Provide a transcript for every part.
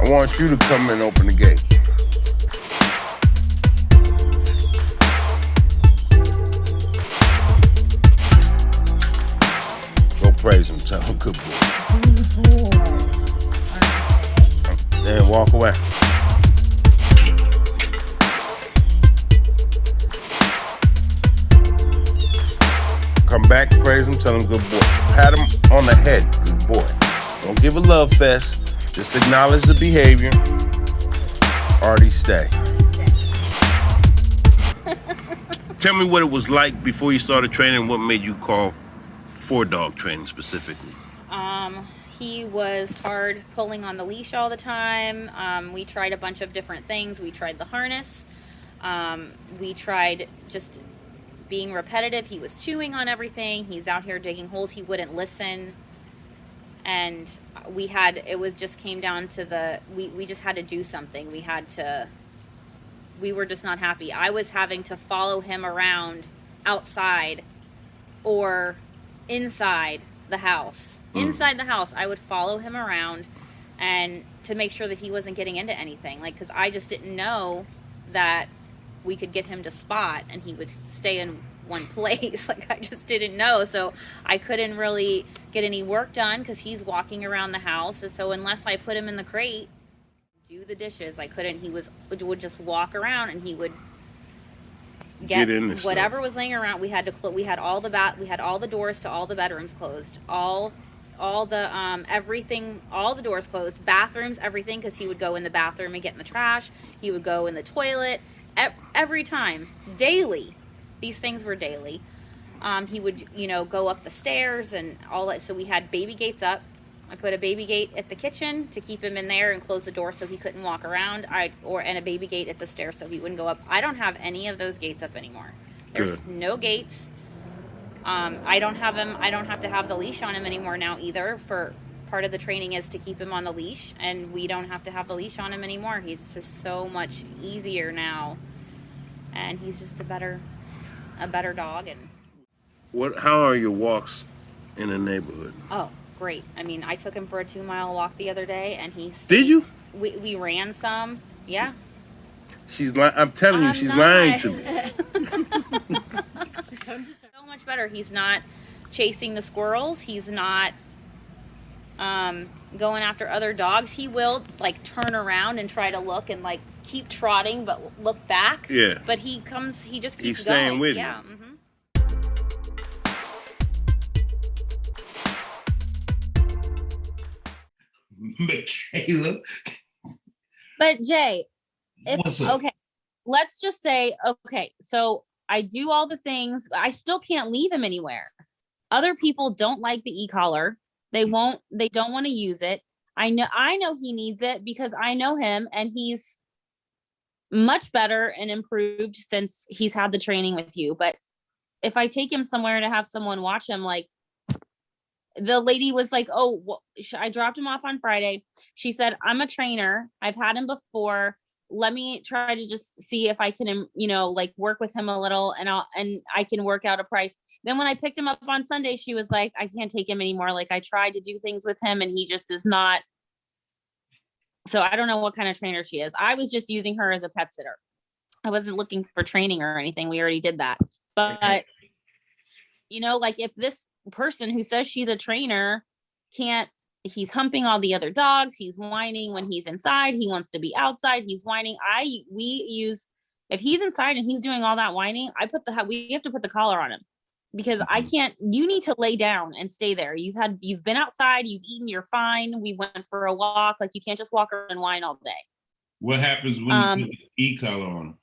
I want you to come and open the gate. Go praise him, tell him good boy. Then walk away. Come back, praise him, tell him good boy. Pat him on the head, good boy. Don't give a love fest. Just acknowledge the behavior. Already stay. Tell me what it was like before you started training and what made you call for dog training specifically. He was hard pulling on the leash all the time. We tried a bunch of different things. We tried the harness. We tried just being repetitive. He was chewing on everything. He's out here digging holes. He wouldn't listen. And it was just came down to we just had to do something. We were just not happy. I was having to follow him around outside or inside the house. Inside the house, I would follow him around and to make sure that he wasn't getting into anything. Like, because I just didn't know that we could get him to spot and he would stay in one place. Like, I just didn't know. So I couldn't really get any work done because he's walking around the house. And so unless I put him in the crate, do the dishes, I couldn't. He would just walk around and he would get whatever was laying around. We had all the doors to all the bedrooms closed, all the everything, all the doors closed, bathrooms, everything, because he would go in the bathroom and get in the trash. He would go in the toilet every time, daily. These things were daily. He would, go up the stairs and all that. So we had baby gates up. I put a baby gate at the kitchen to keep him in there and close the door so he couldn't walk around. And a baby gate at the stairs so he wouldn't go up. I don't have any of those gates up anymore. There's no gates. I don't have to have the leash on him anymore now either. For part of the training is to keep him on the leash, and we don't have to have the leash on him anymore. He's just so much easier now, and he's just a better dog. And how are your walks in the neighborhood? Oh, great. I mean, I took him for a 2-mile walk the other day, and Did you? We ran some. Yeah. She's lying. I'm telling you, she's lying to me. So much better. He's not chasing the squirrels. He's not going after other dogs. He will turn around and try to look and keep trotting, but look back. Yeah. But he just keeps He's staying going. with you. Yeah. Mm-hmm. Michaela. But Jay, What's up? Okay, let's just say, so I do all the things, but I still can't leave him anywhere. Other people don't like the e-collar. They don't want to use it. I know he needs it because I know him and he's much better and improved since he's had the training with you. But if I take him somewhere to have someone watch him, the lady was like, oh, well, I dropped him off on Friday. She said, I'm a trainer. I've had him before. Let me try to just see if I can, work with him a little and I can work out a price. Then when I picked him up on Sunday, she was like, I can't take him anymore. I tried to do things with him and he just is not. So I don't know what kind of trainer she is. I was just using her as a pet sitter. I wasn't looking for training or anything. We already did that. But, if this person who says she's a trainer he's humping all the other dogs, he's whining when he's inside, he wants to be outside, he's whining. If he's inside and he's doing all that whining, we have to put the collar on him because I can't. You need to lay down and stay there. You've been outside, you've eaten, you're fine. We went for a walk. You can't just walk around and whine all day. What happens when you put the e-collar on him?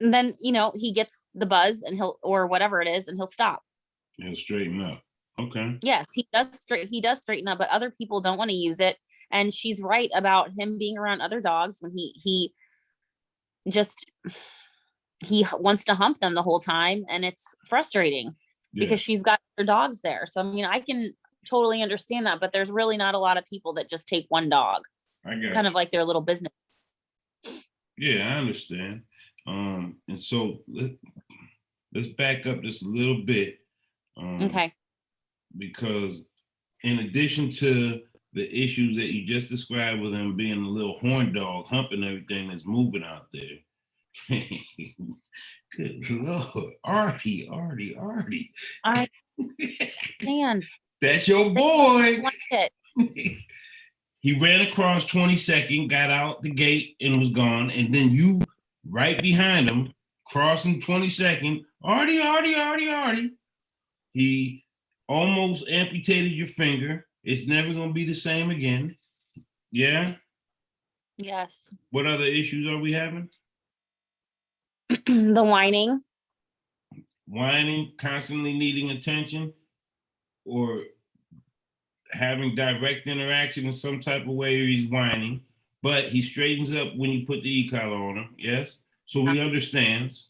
And then he gets the buzz and or whatever it is, and he'll stop. He'll straighten up. Okay. Yes, he does straighten up, but other people don't want to use it. And she's right about him being around other dogs when he wants to hump them the whole time, and it's frustrating because she's got other dogs there. So I can totally understand that, but there's really not a lot of people that just take one dog. It's kind of like their little business. Yeah, I understand. And so let's back up just a little bit. Okay. Because in addition to the issues that you just described with him being a little horn dog, humping everything that's moving out there. Good Lord, Artie. I understand. That's your boy. Like it. He ran across 22nd, got out the gate and was gone. And then you right behind him, crossing 22nd, Artie. He almost amputated your finger. It's never going to be the same again. Yeah? Yes. What other issues are we having? The whining. Whining, constantly needing attention, or having direct interaction in some type of way, or he's whining, but he straightens up when you put the e-collar on him. Yes. So he understands.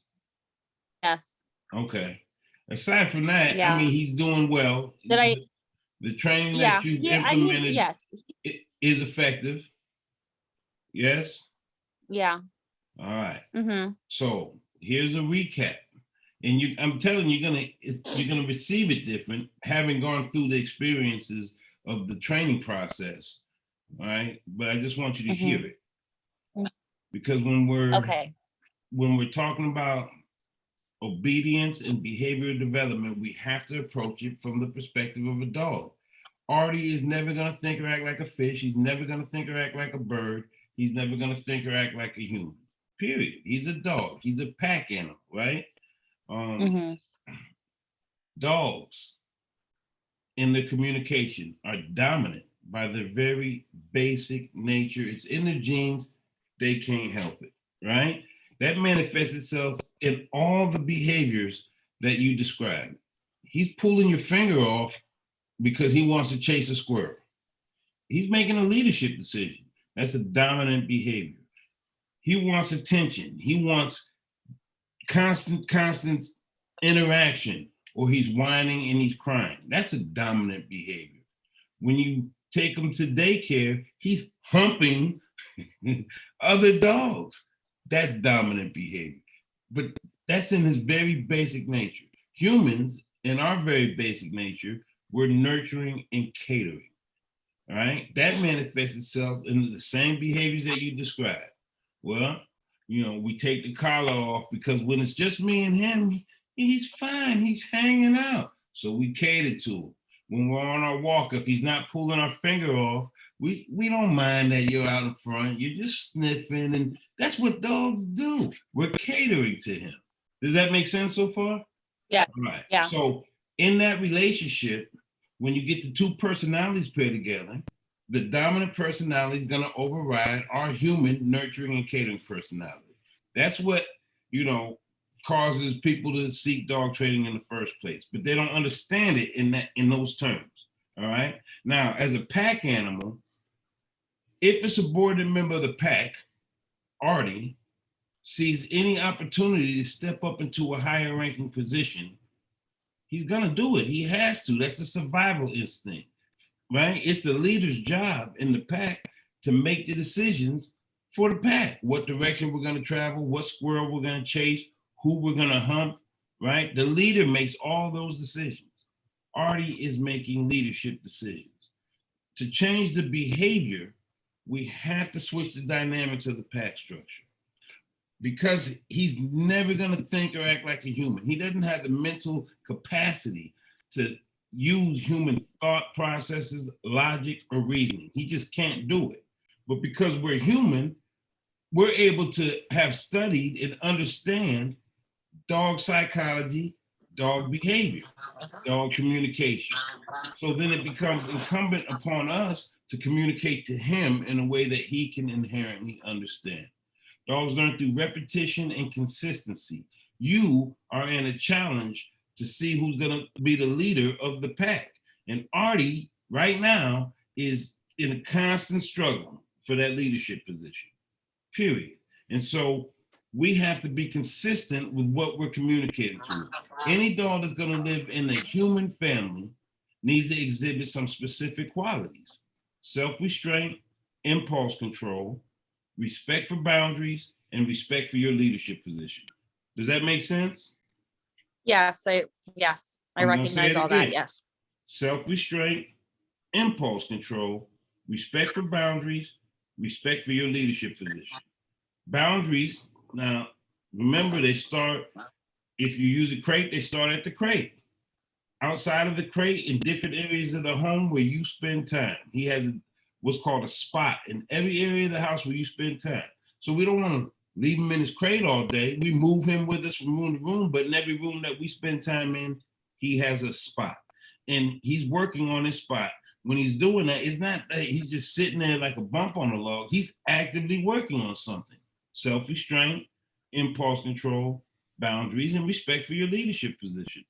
Yes. Okay. Aside from that, Yeah. I mean, he's doing well. The training that you've implemented is effective. Yes. Yeah. All right. Mm-hmm. So here's a recap. And I'm telling you, you're gonna receive it different, having gone through the experiences of the training process. All right. But I just want you to hear it. Because when we're talking about obedience and behavioral development, we have to approach it from the perspective of a dog. Artie is never going to think or act like a fish. He's never going to think or act like a bird. He's never going to think or act like a human. Period. He's a dog. He's a pack animal, right? Dogs in their communication are dominant by their very basic nature. It's in their genes. They can't help it, right? That manifests itself in all the behaviors that you described. He's pulling your finger off because he wants to chase a squirrel. He's making a leadership decision. That's a dominant behavior. He wants attention. He wants constant interaction, or he's whining and he's crying. That's a dominant behavior. When you take him to daycare, he's humping other dogs. That's dominant behavior. But that's in his very basic nature. Humans, in our very basic nature, we're nurturing and catering. All right? That manifests itself in the same behaviors that you described. Well, we take the collar off because when it's just me and him, he's fine. He's hanging out. So we cater to him. When we're on our walk, if he's not pulling our finger off, we don't mind that you're out in front. You're just sniffing, and that's what dogs do. We're catering to him. Does that make sense so far? Yeah. All right. Yeah. So in that relationship, when you get the two personalities paired together, the dominant personality is going to override our human nurturing and catering personality. That's what, causes people to seek dog training in the first place, but they don't understand it in those terms. All right. Now, as a pack animal, if a subordinate member of the pack, Artie, sees any opportunity to step up into a higher ranking position, he's going to do it. He has to. That's a survival instinct, right? It's the leader's job in the pack to make the decisions for the pack, what direction we're going to travel, what squirrel we're going to chase, who we're going to hump, right? The leader makes all those decisions. Artie is making leadership decisions. To change the behavior, we have to switch the dynamics of the pack structure, because he's never going to think or act like a human. He doesn't have the mental capacity to use human thought processes, logic, or reasoning. He just can't do it. But because we're human, we're able to have studied and understand dog psychology, dog behavior, dog communication. So then it becomes incumbent upon us to communicate to him in a way that he can inherently understand. Dogs learn through repetition and consistency. You are in a challenge to see who's going to be the leader of the pack. And Artie, right now, is in a constant struggle for that leadership position, period. And so we have to be consistent with what we're communicating to. Any dog that's going to live in a human family needs to exhibit some specific qualities: self-restraint, impulse control, respect for boundaries, and respect for your leadership position. Does that make sense? Yes, I recognize all that. Yes. Self-restraint, impulse control, respect for boundaries, respect for your leadership position. Boundaries, now, remember they start, if you use a crate, they start at the crate. Outside of the crate, in different areas of the home where you spend time. He has what's called a spot in every area of the house where you spend time. So we don't want to leave him in his crate all day. We move him with us from room to room, but in every room that we spend time in, he has a spot. And he's working on his spot. When he's doing that, it's not that he's just sitting there like a bump on a log. He's actively working on something. Self-restraint, impulse control, boundaries, and respect for your leadership position.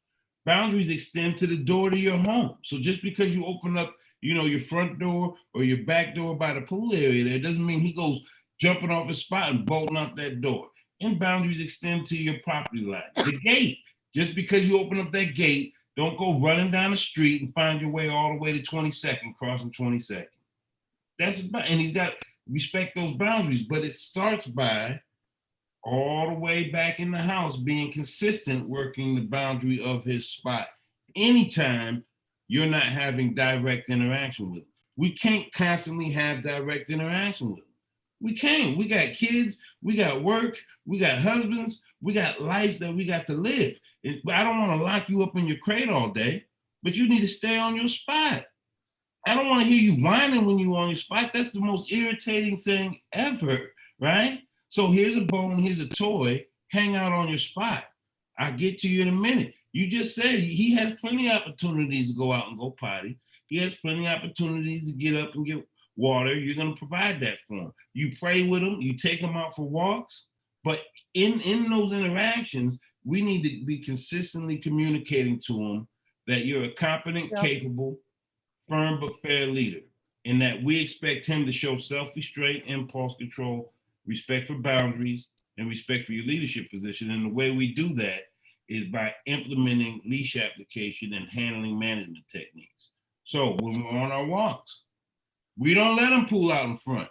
Boundaries extend to the door to your home. So just because you open up, your front door or your back door by the pool area there, doesn't mean he goes jumping off his spot and bolting out that door. And boundaries extend to your property line. The gate, just because you open up that gate, don't go running down the street and find your way all the way to 22nd, crossing 22nd. And he's got to respect those boundaries, but it starts by all the way back in the house being consistent, working the boundary of his spot. Anytime you're not having direct interaction with him. We can't constantly have direct interaction with him. We can't. We got kids, we got work, we got husbands, we got lives that we got to live. I don't want to lock you up in your crate all day, but you need to stay on your spot. I don't want to hear you whining when you're on your spot. That's the most irritating thing ever, right? So here's a bone, here's a toy, hang out on your spot. I'll get to you in a minute. You just said he has plenty of opportunities to go out and go potty. He has plenty of opportunities to get up and get water. You're going to provide that for him. You play with him, you take him out for walks, but in those interactions, we need to be consistently communicating to him that you're a competent, capable, firm but fair leader, and that we expect him to show self-restraint, impulse control, respect for boundaries, and respect for your leadership position. And the way we do that is by implementing leash application and handling management techniques. So when we're on our walks, we don't let him pull out in front.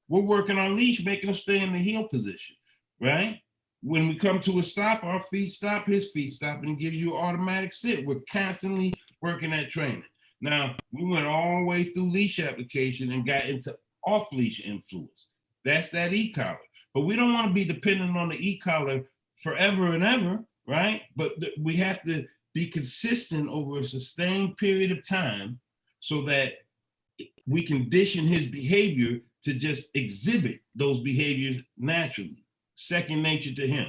We're working on leash, making him stay in the heel position, right? When we come to a stop, our feet stop, his feet stop, and it gives you an automatic sit. We're constantly working at training. Now, we went all the way through leash application and got into off-leash influence. That's that e-collar. But we don't want to be dependent on the e-collar forever and ever, right? But we have to be consistent over a sustained period of time so that we condition his behavior to just exhibit those behaviors naturally, second nature to him.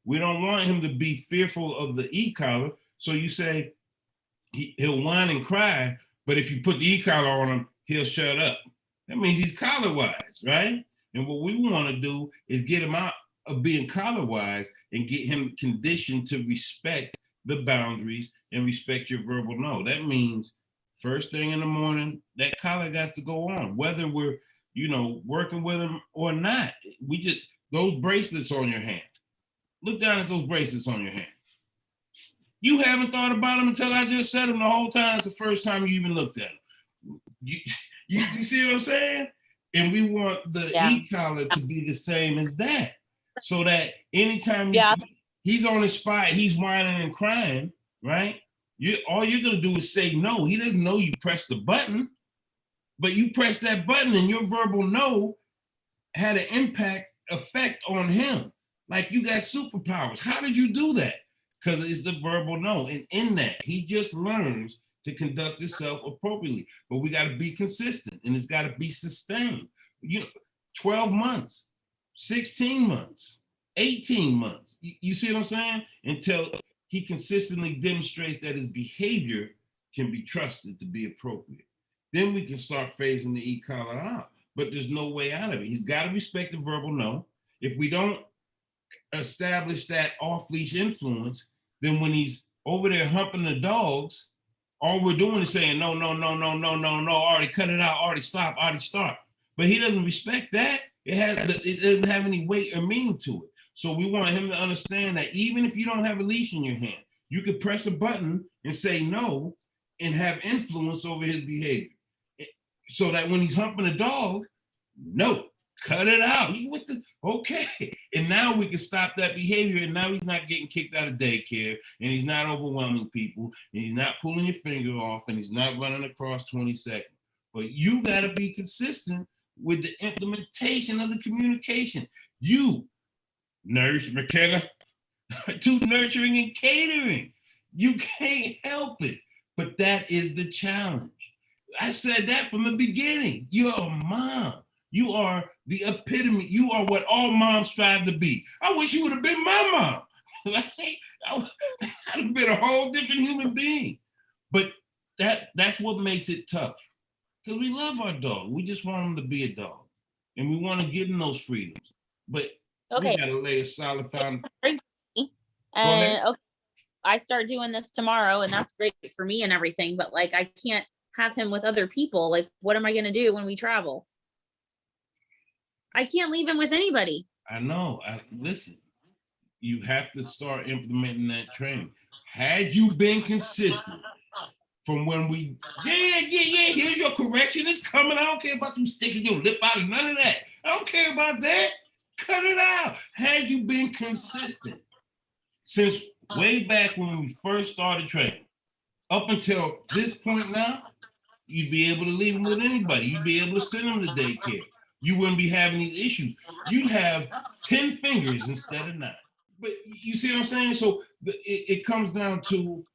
We don't want him to be fearful of the e-collar. So you say he'll whine and cry, but if you put the e-collar on him, he'll shut up. That means he's collar-wise, right? And what we want to do is get him out of being collar-wise and get him conditioned to respect the boundaries and respect your verbal no. That means first thing in the morning, that collar got to go on, whether we're, working with him or not. Those bracelets on your hand. Look down at those bracelets on your hand. You haven't thought about them until I just said them the whole time. It's the first time you even looked at them. You see what I'm saying? And we want the e-collar to be the same as that. So that anytime he's on his spot, he's whining and crying, right? All you're going to do is say no. He doesn't know you pressed the button, but you pressed that button and your verbal no had an effect on him. Like you got superpowers. How did you do that? Because it's the verbal no. And in that, he just learns to conduct himself appropriately. But we got to be consistent and it's got to be sustained. 12 months, 16 months, 18 months. You see what I'm saying? Until he consistently demonstrates that his behavior can be trusted to be appropriate. Then we can start phasing the e-collar out. But there's no way out of it. He's got to respect the verbal no. If we don't establish that off-leash influence, then when he's over there humping the dogs, all we're doing is saying, no, already cut it out, already stop, already start. But he doesn't respect that. It doesn't have any weight or meaning to it. So we want him to understand that even if you don't have a leash in your hand, you could press a button and say no and have influence over his behavior. So that when he's humping a dog, no, cut it out. Okay. And now we can stop that behavior. And now he's not getting kicked out of daycare and he's not overwhelming people and he's not pulling your finger off and he's not running across 20 seconds. but you got to be consistent with the implementation of the communication. You, Nurse McKenna, to nurturing and catering. You can't help it, but that is the challenge. I said that from the beginning. You're a mom. You are the epitome. You are what all moms strive to be. I wish you would have been my mom. I'd have been a whole different human being. But that's what makes it tough. Because we love our dog. We just want him to be a dog. And we want to give him those freedoms. But we got to lay a solid foundation. And okay, I start doing this tomorrow, and that's great for me and everything. But like, I can't have him with other people. Like, what am I going to do when we travel? I can't leave him with anybody. I know. Listen, you have to start implementing that training. Had you been consistent from when we, here's your correction, it's coming. I don't care about you sticking your lip out and none of that. I don't care about that. Cut it out. Had you been consistent since way back when we first started training, up until this point now, you'd be able to leave them with anybody. You'd be able to send them to daycare. You wouldn't be having these issues. You'd have 10 fingers instead of 9. But you see what I'm saying? So it comes down to,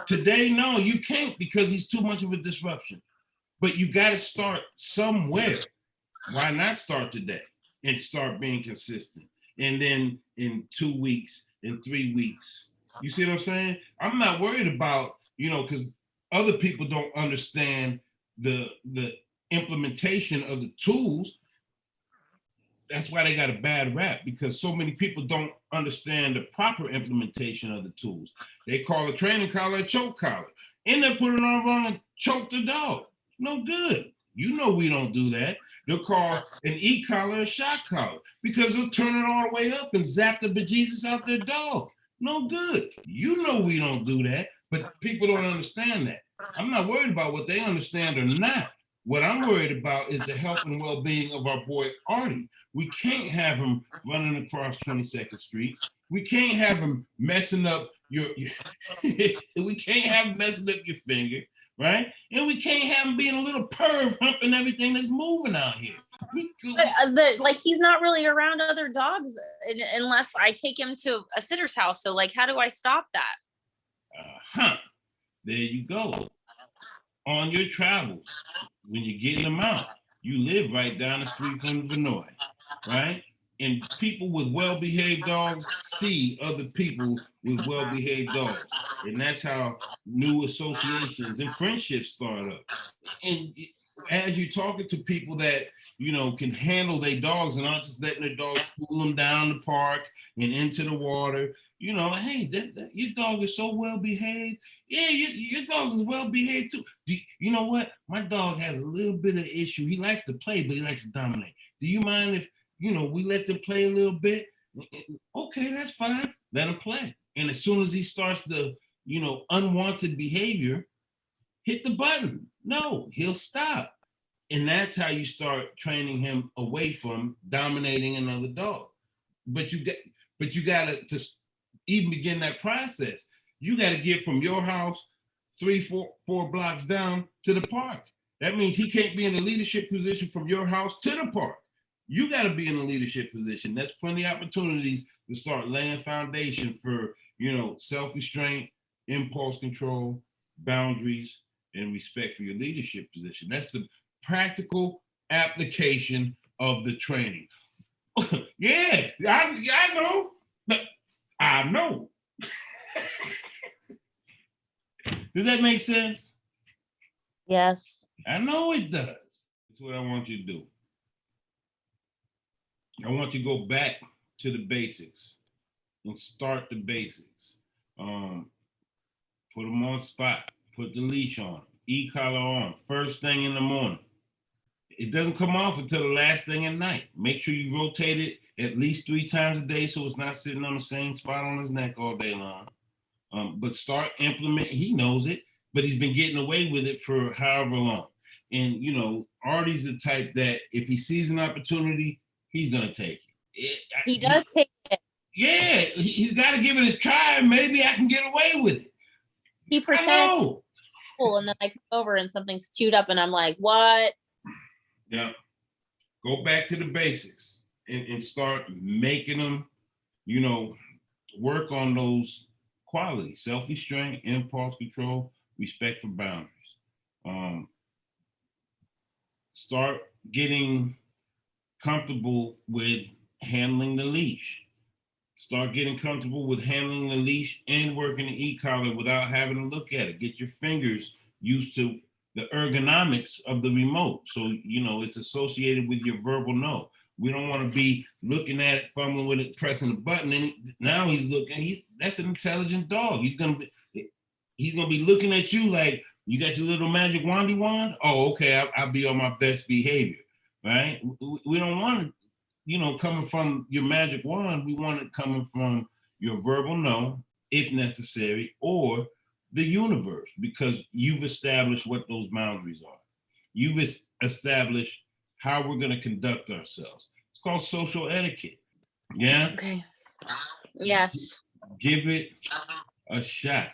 today, no, you can't because he's too much of a disruption. But you got to start somewhere. Why not start today and start being consistent? And then in 2 weeks, in 3 weeks, you see what I'm saying? I'm not worried about, because other people don't understand the implementation of the tools. That's why they got a bad rap, because so many people don't understand the proper implementation of the tools. They call a training collar a choke collar. And they put it on wrong and choke the dog. No good. We don't do that. They'll call an e-collar a shock collar because they'll turn it all the way up and zap the bejesus out their dog. No good. We don't do that, but people don't understand that. I'm not worried about what they understand or not. What I'm worried about is the health and well-being of our boy Artie. We can't have him running across 22nd Street. We can't have him messing up we can't have him messing up your finger, right? And we can't have him being a little perv humping everything that's moving out here. Like, he's not really around other dogs unless I take him to a sitter's house. So like, how do I stop that? There you go. On your travels, when you're getting them out, you live right down the street from Vinoy, right? And people with well-behaved dogs see other people with well-behaved dogs. And that's how new associations and friendships start up. And as you're talking to people that, can handle their dogs and aren't just letting their dogs pull them down the park and into the water, hey, your dog is so well-behaved. Yeah, your dog is well-behaved too. You know what? My dog has a little bit of issue. He likes to play, but he likes to dominate. Do you mind if, we let them play a little bit? Okay, that's fine. Let him play. And as soon as he starts the, unwanted behavior, hit the button. No, he'll stop. And that's how you start training him away from dominating another dog. But you got to even begin that process. You got to get from your house 3-4 blocks down to the park. That means he can't be in a leadership position from your house to the park. You got to be in a leadership position. That's plenty of opportunities to start laying foundation for, self-restraint, impulse control, boundaries, and respect for your leadership position. That's the practical application of the training. Yeah, I know. I know. Does that make sense? Yes. I know it does. That's what I want you to do. I want you to go back to the basics and start the basics. Put them on spot. Put the leash on. E-collar on. First thing in the morning. It doesn't come off until the last thing at night. Make sure you rotate it at least 3 times a day so it's not sitting on the same spot on his neck all day long. But start implementing. He knows it, but he's been getting away with it for however long. And, Artie's the type that if he sees an opportunity, he's going to take it. He does take it. Yeah, he's got to give it a try. Maybe I can get away with it. He pretends. I know. full, and then I come over and something's chewed up, and I'm like, what? Yeah. Go back to the basics and start making them, you know, work on those qualities: self-restraint, impulse control, respect for boundaries. Start getting comfortable with handling the leash. Start getting comfortable with handling the leash and working the e-collar without having to look at it. Get your fingers used to the ergonomics of the remote. So, you know, it's associated with your verbal no. We don't want to be looking at it, fumbling with it, pressing the button. And now he's looking, that's an intelligent dog. He's gonna be looking at you like, you got your little magic wandy wand? Oh, okay, I'll be on my best behavior, right? We don't want to, you know, coming from your magic wand, we want it coming from your verbal no, if necessary, or the universe, because you've established what those boundaries are. You've established how we're going to conduct ourselves. It's called social etiquette. Yeah? Okay. Yes. Give it a shot.